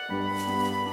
Yeah!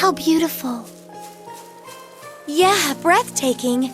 How beautiful. Yeah, breathtaking.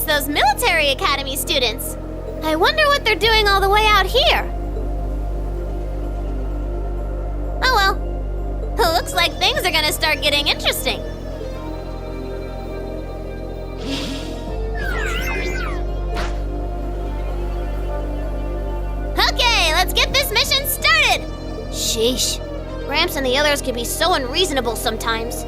those military academy students. I wonder what they're doing all the way out here. Oh well. Looks like things are gonna start getting interesting. Okay, let's get this mission started! Sheesh. Gramps and the others can be so unreasonable sometimes.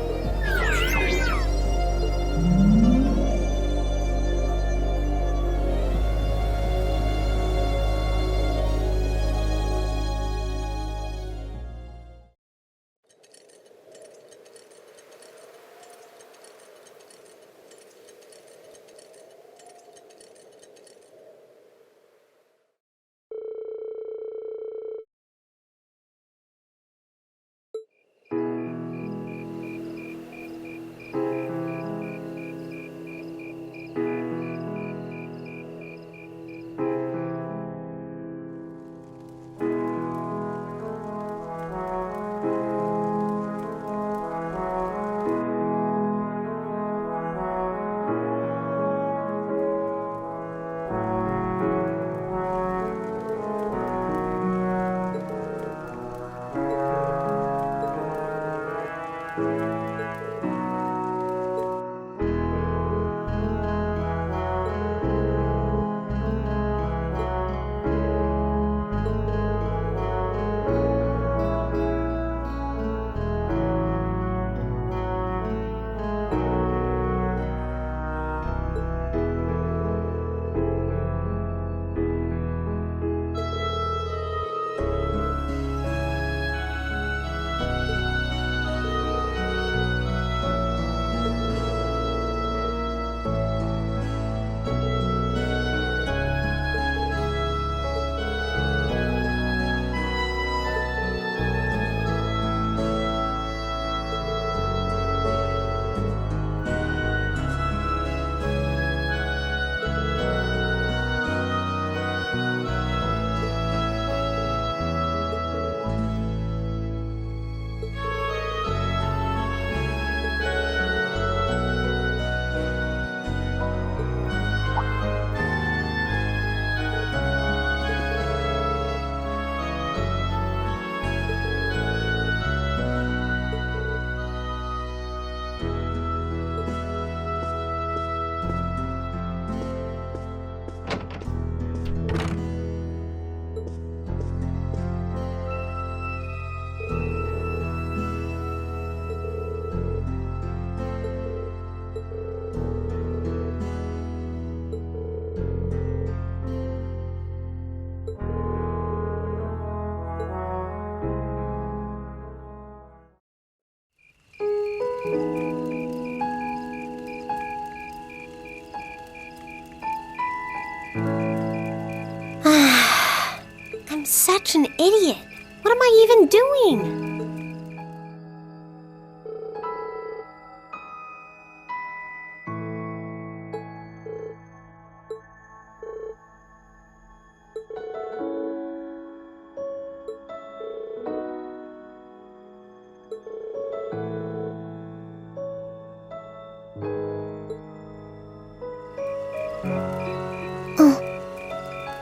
such an idiot. What am I even doing?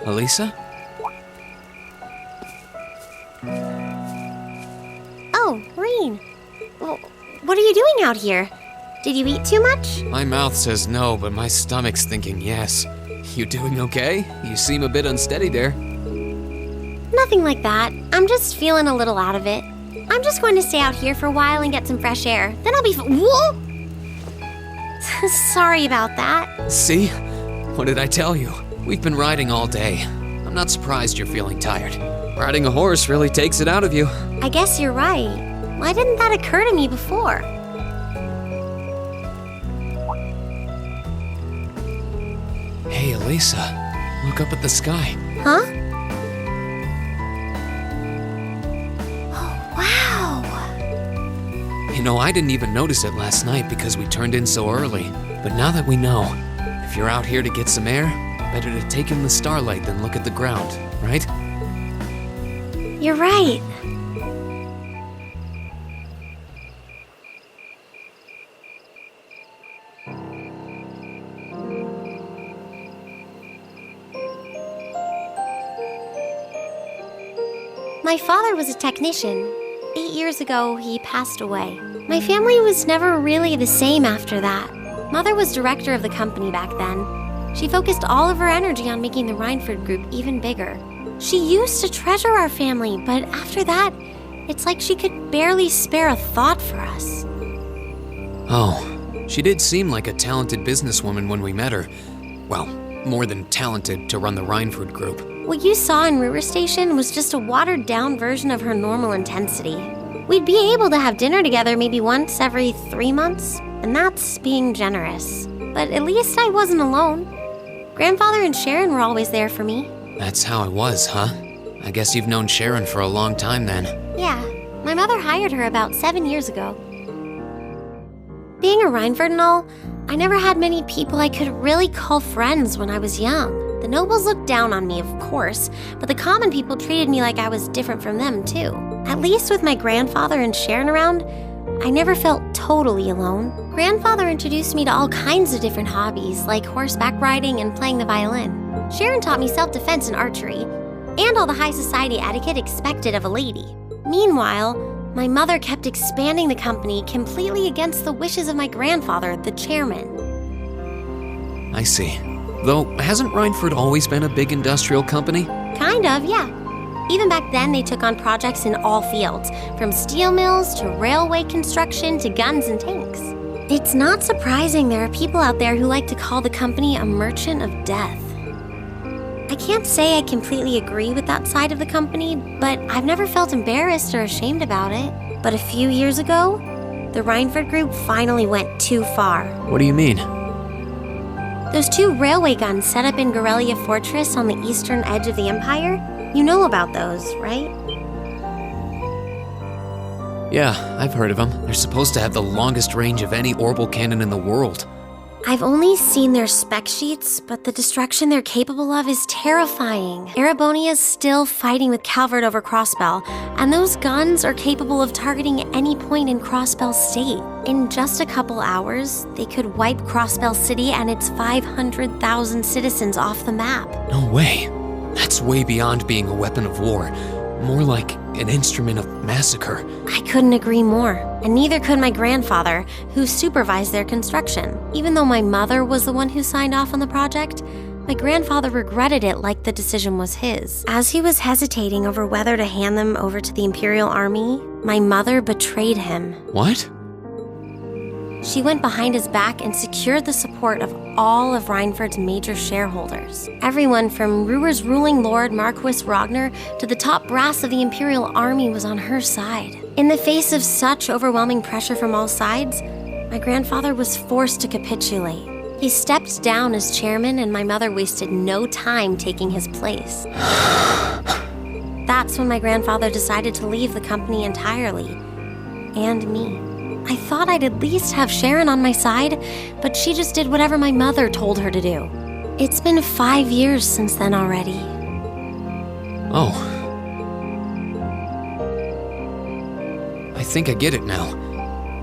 Alisa? Oh, Reen. Well, what are you doing out here? Did you eat too much? My mouth says no, but my stomach's thinking yes. You doing okay? You seem a bit unsteady there. Nothing like that. I'm just feeling a little out of it. I'm just going to stay out here for a while and get some fresh air. Then I'll be Whoa! Sorry about that. See? What did I tell you? We've been riding all day. I'm not surprised you're feeling tired. Riding a horse really takes it out of you. I guess you're right. Why didn't that occur to me before? Hey, Alisa, look up at the sky. Huh? Oh, wow. You know, I didn't even notice it last night because we turned in so early. But now that we know, if you're out here to get some air, better to take in the starlight than look at the ground, right? You're right. My father was a technician. 8 years ago, he passed away. My family was never really the same after that. Mother was director of the company back then. She focused all of her energy on making the Rhineford Group even bigger. She used to treasure our family, but after that, it's like she could barely spare a thought for us. Oh, she did seem like a talented businesswoman when we met her. Well, more than talented to run the Rhineford Group. What you saw in Ruhr Station was just a watered-down version of her normal intensity. We'd be able to have dinner together maybe once every 3 months, and that's being generous. But at least I wasn't alone. Grandfather and Sharon were always there for me. That's how it was, huh? I guess you've known Sharon for a long time then. Yeah, my mother hired her about 7 years ago. Being a Rhineford and all, I never had many people I could really call friends when I was young. The nobles looked down on me, of course, but the common people treated me like I was different from them, too. At least with my grandfather and Sharon around, I never felt totally alone. Grandfather introduced me to all kinds of different hobbies, like horseback riding and playing the violin. Sharon taught me self-defense and archery, and all the high society etiquette expected of a lady. Meanwhile, my mother kept expanding the company completely against the wishes of my grandfather, the chairman. I see. Though, hasn't Rhineford always been a big industrial company? Kind of, yeah. Even back then, they took on projects in all fields, from steel mills to railway construction to guns and tanks. It's not surprising there are people out there who like to call the company a merchant of death. I can't say I completely agree with that side of the company, but I've never felt embarrassed or ashamed about it. But a few years ago, the Rhineford Group finally went too far. What do you mean? Those 2 railway guns set up in Gorelia Fortress on the eastern edge of the Empire, you know about those, right? Yeah, I've heard of them. They're supposed to have the longest range of any orbital cannon in the world. I've only seen their spec sheets, but the destruction they're capable of is terrifying. Erebonia's still fighting with Calvert over Crossbell, and those guns are capable of targeting any point in Crossbell State. In just a couple hours, they could wipe Crossbell City and its 500,000 citizens off the map. No way. That's way beyond being a weapon of war. More like an instrument of massacre. I couldn't agree more, and neither could my grandfather, who supervised their construction. Even though my mother was the one who signed off on the project, my grandfather regretted it like the decision was his. As he was hesitating over whether to hand them over to the Imperial Army, my mother betrayed him. What? She went behind his back and secured the support of all of Rhineford's major shareholders. Everyone from Ruhr's ruling lord Marquis Ragnar to the top brass of the Imperial Army was on her side. In the face of such overwhelming pressure from all sides, my grandfather was forced to capitulate. He stepped down as chairman, and my mother wasted no time taking his place. That's when my grandfather decided to leave the company entirely. And me. I thought I'd at least have Sharon on my side, but she just did whatever my mother told her to do. It's been 5 years since then already. Oh. I think I get it now.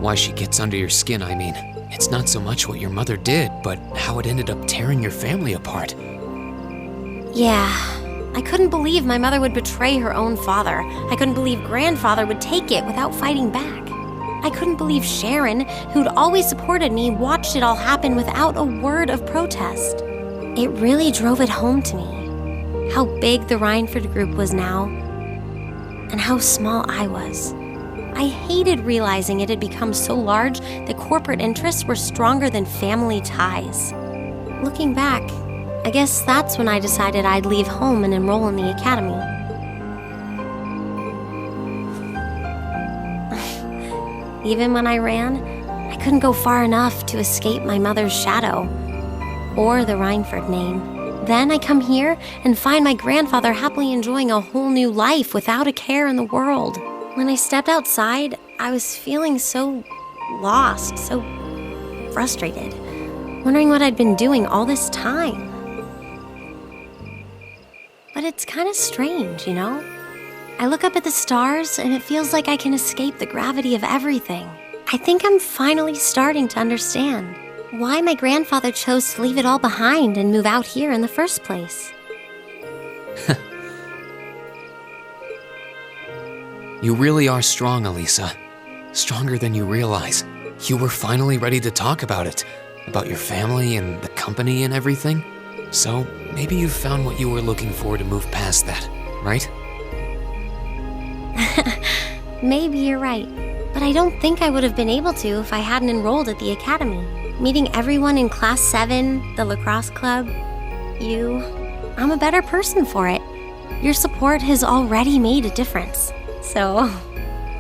Why she gets under your skin, I mean. It's not so much what your mother did, but how it ended up tearing your family apart. Yeah, I couldn't believe my mother would betray her own father. I couldn't believe grandfather would take it without fighting back. I couldn't believe Sharon, who'd always supported me, watched it all happen without a word of protest. It really drove it home to me. How big the Rhineford group was now, and how small I was. I hated realizing it had become so large that corporate interests were stronger than family ties. Looking back, I guess that's when I decided I'd leave home and enroll in the academy. Even when I ran, I couldn't go far enough to escape my mother's shadow, or the Rhineford name. Then I come here and find my grandfather happily enjoying a whole new life without a care in the world. When I stepped outside, I was feeling so lost, so frustrated, wondering what I'd been doing all this time. But it's kind of strange, you know? I look up at the stars and it feels like I can escape the gravity of everything. I think I'm finally starting to understand why my grandfather chose to leave it all behind and move out here in the first place. You really are strong, Alisa. Stronger than you realize. You were finally ready to talk about it. About your family and the company and everything. So, maybe you found what you were looking for to move past that, right? Maybe you're right. But I don't think I would have been able to if I hadn't enrolled at the academy. Meeting everyone in Class 7, the lacrosse club, you, I'm a better person for it. Your support has already made a difference. So,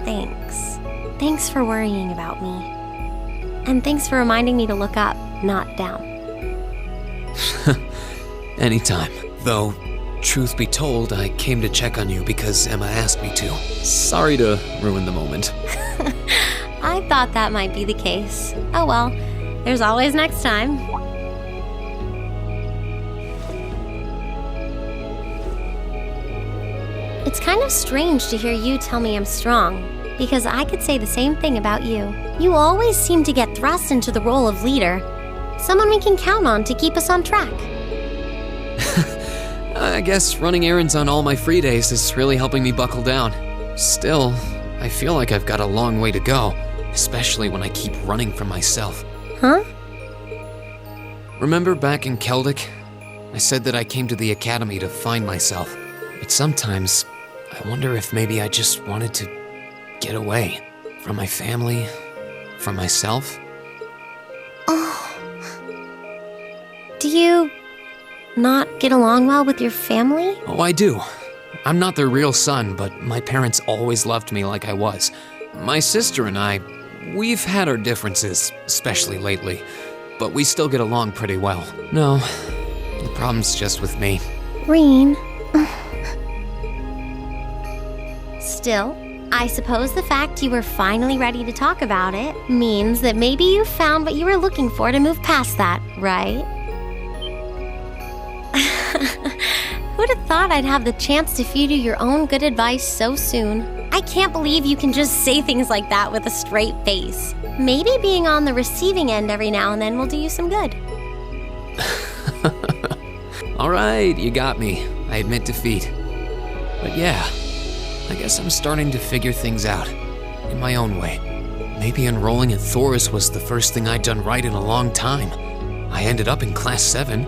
thanks. Thanks for worrying about me. And thanks for reminding me to look up, not down. Anytime. Though, truth be told, I came to check on you because Emma asked me to. Sorry to ruin the moment. I thought that might be the case. Oh well, there's always next time. It's kind of strange to hear you tell me I'm strong, because I could say the same thing about you. You always seem to get thrust into the role of leader, someone we can count on to keep us on track. I guess running errands on all my free days is really helping me buckle down. Still, I feel like I've got a long way to go, especially when I keep running from myself. Huh? Remember back in Celtic? I said that I came to the academy to find myself. But sometimes, I wonder if maybe I just wanted to get away from my family, from myself. Oh. Do you not get along well with your family? Oh, I do. I'm not their real son, but my parents always loved me like I was. My sister and I, we've had our differences, especially lately, but we still get along pretty well. No, the problem's just with me. Reen. Still, I suppose the fact you were finally ready to talk about it means that maybe you found what you were looking for to move past that, right? Who'd have thought I'd have the chance to feed you your own good advice so soon? I can't believe you can just say things like that with a straight face. Maybe being on the receiving end every now and then will do you some good. All right, you got me. I admit defeat. But yeah, I guess I'm starting to figure things out in my own way. Maybe enrolling at Thor's was the first thing I'd done right in a long time. I ended up in Class 7,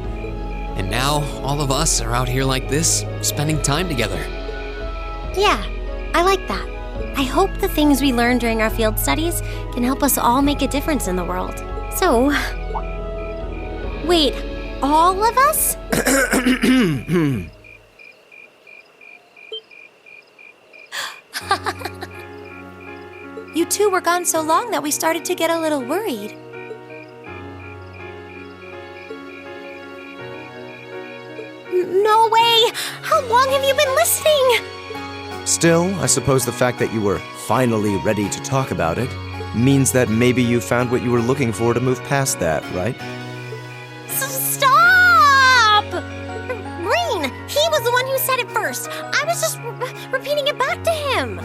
and now all of us are out here like this, spending time together. Yeah, I like that. I hope the things we learned during our field studies can help us all make a difference in the world. So, wait, all of us? You two were gone so long that we started to get a little worried. No way! How long have you been listening? Still, I suppose the fact that you were finally ready to talk about it means that maybe you found what you were looking for to move past that, right? Stop! Green, he was the one who said it first. I was just repeating it back to him.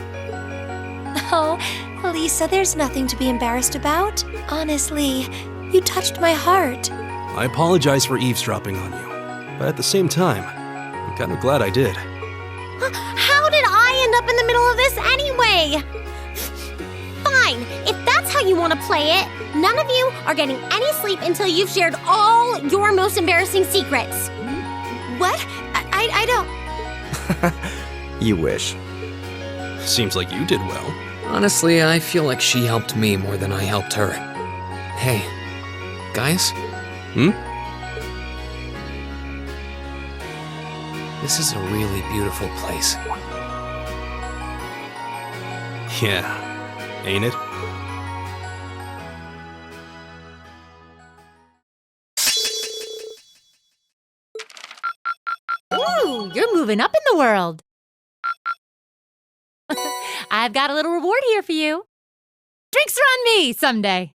Oh, Alisa, there's nothing to be embarrassed about. Honestly, you touched my heart. I apologize for eavesdropping on you, but at the same time, I'm kind of glad I did. How did I end up in the middle of this anyway? Fine, if that's how you want to play it, none of you are getting any sleep until you've shared all your most embarrassing secrets. What? I don't... You wish. Seems like you did well. Honestly, I feel like she helped me more than I helped her. Hey, guys? This is a really beautiful place. Yeah, ain't it? Ooh, you're moving up in the world. I've got a little reward here for you. Drinks are on me someday.